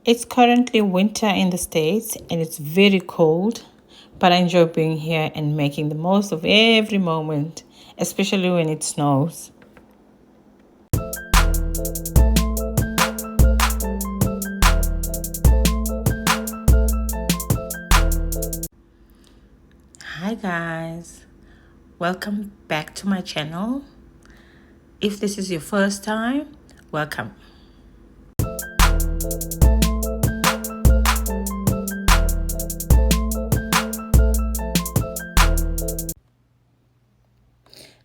It's currently winter in the States and it's very cold, but I enjoy being here and making the most of every moment, especially when it snows. Hi guys, welcome back to my channel. If this is your first time, welcome.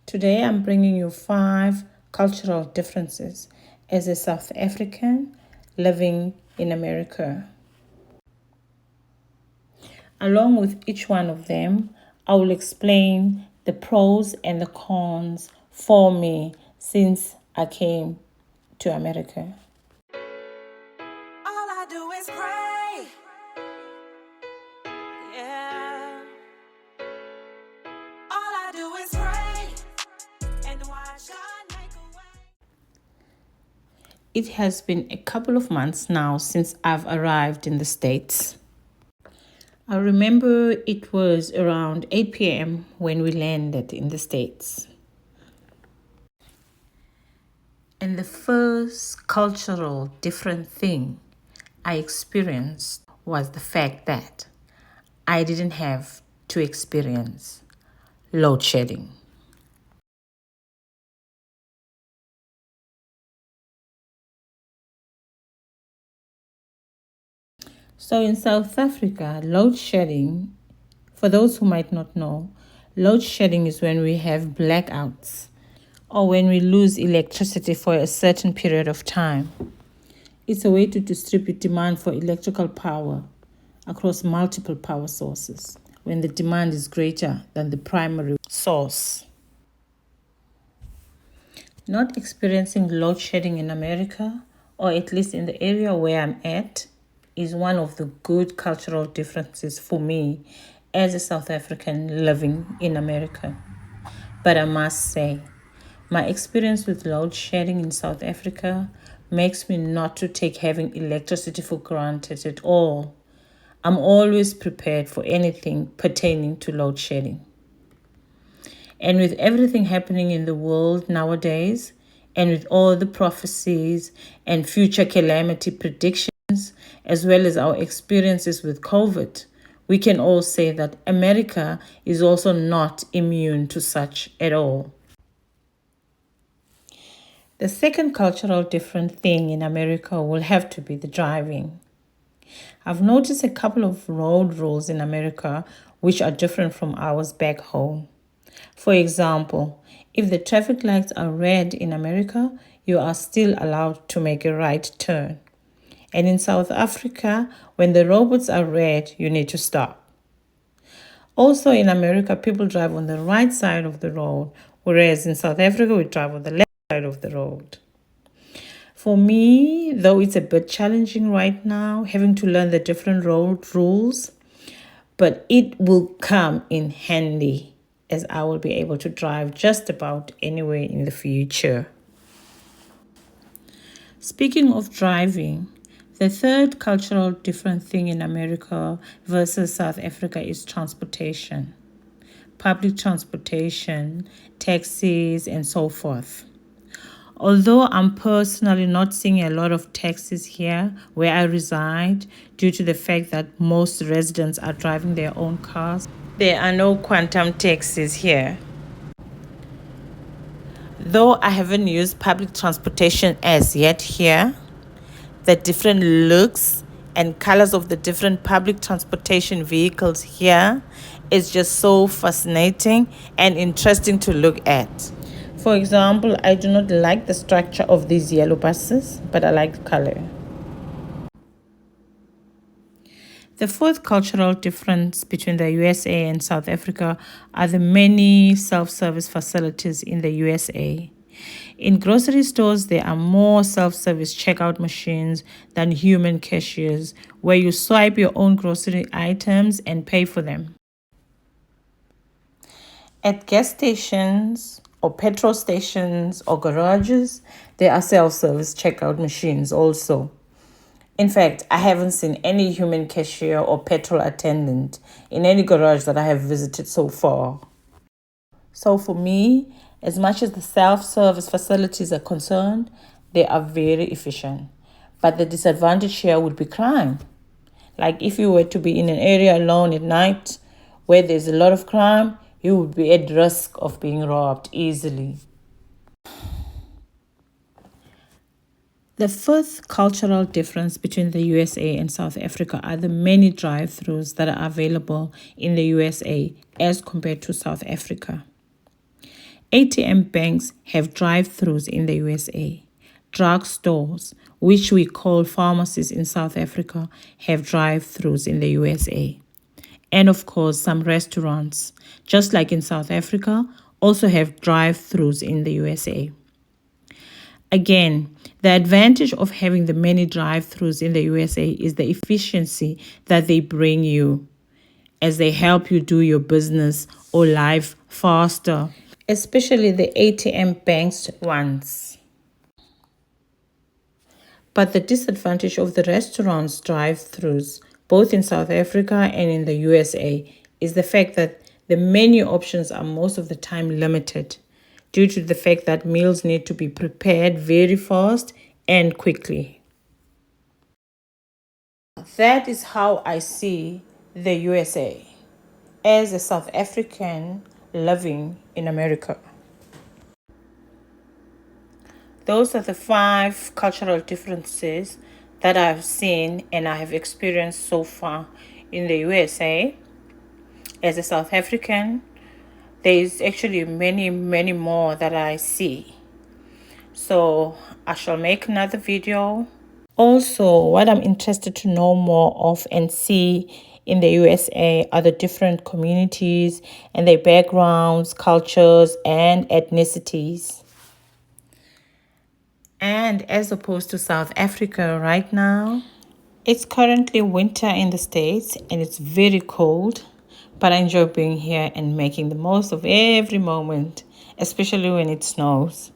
Today I'm bringing you 5 cultural differences as a South African living in America. Along with each one of them, I will explain the pros and the cons for me since I came to America. All I do is pray. Yeah. All I do is pray and watch God make a way. It has been a couple of months now since I've arrived in the States. I remember it was around 8 p.m. when we landed in the States. And the first cultural different thing I experienced was the fact that I didn't have to experience load shedding. So in South Africa, load shedding, for those who might not know, load shedding is when we have blackouts or when we lose electricity for a certain period of time. It's a way to distribute demand for electrical power across multiple power sources when the demand is greater than the primary source. Not experiencing load shedding in America, or at least in the area where I'm at, is one of the good cultural differences for me as a South African living in America. But I must say, my experience with load shedding in South Africa makes me not to take having electricity for granted at all. I'm always prepared for anything pertaining to load shedding. And with everything happening in the world nowadays, and with all the prophecies and future calamity predictions, as well as our experiences with COVID, we can all say that America is also not immune to such at all. The second cultural different thing in America will have to be the driving. I've noticed a couple of road rules in America which are different from ours back home. For example, if the traffic lights are red in America, you are still allowed to make a right turn. And in South Africa, when the robots are red, you need to stop. Also in America, people drive on the right side of the road, whereas in South Africa, we drive on the left side of the road. For me, though it's a bit challenging right now, having to learn the different road rules, but it will come in handy as I will be able to drive just about anywhere in the future. Speaking of driving, the third cultural different thing in America versus South Africa is transportation. Public transportation, taxis, and so forth. Although I'm personally not seeing a lot of taxis here where I reside due to the fact that most residents are driving their own cars, there are no quantum taxis here. Though I haven't used public transportation as yet here, the different looks and colors of the different public transportation vehicles here is just so fascinating and interesting to look at. For example, I do not like the structure of these yellow buses, but I like the color. The fourth cultural difference between the USA and South Africa are the many self-service facilities in the USA. In grocery stores, there are more self-service checkout machines than human cashiers, where you swipe your own grocery items and pay for them. At gas stations or petrol stations or garages, there are self-service checkout machines also. In fact, I haven't seen any human cashier or petrol attendant in any garage that I have visited so far. So for me, as much as the self-service facilities are concerned, they are very efficient. But the disadvantage here would be crime. Like if you were to be in an area alone at night where there's a lot of crime, you would be at risk of being robbed easily. The fifth cultural difference between the USA and South Africa are the many drive-thrus that are available in the USA as compared to South Africa. ATM banks have drive-thrus in the USA. Drug stores, which we call pharmacies in South Africa, have drive-thrus in the USA. And of course, some restaurants, just like in South Africa, also have drive-thrus in the USA. Again, the advantage of having the many drive-thrus in the USA is the efficiency that they bring you as they help you do your business or life faster, especially the ATM banks ones. But the disadvantage of the restaurants' drive-thrus, both in South Africa and in the USA, is the fact that the menu options are most of the time limited due to the fact that meals need to be prepared very fast and quickly. That is how I see the USA as a South African living in America. Those are the 5 cultural differences that I've seen and I have experienced so far in the USA. As a South African, there is actually many more that I see. So I shall make another video. Also, what I'm interested to know more of and see in the USA are the different communities and their backgrounds, cultures, and ethnicities. And as opposed to South Africa right now, it's currently winter in the States and it's very cold, but I enjoy being here and making the most of every moment, especially when it snows.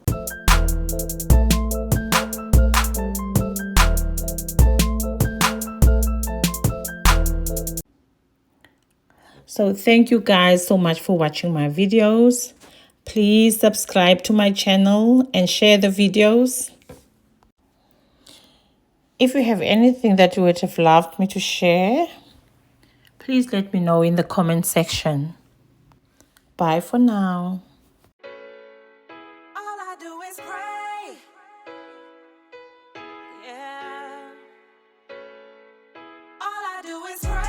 So thank you guys so much for watching my videos. Please subscribe to my channel and share the videos. If you have anything that you would have loved me to share, please let me know in the comment section. Bye for now. All I do is pray. Yeah. All I do is pray.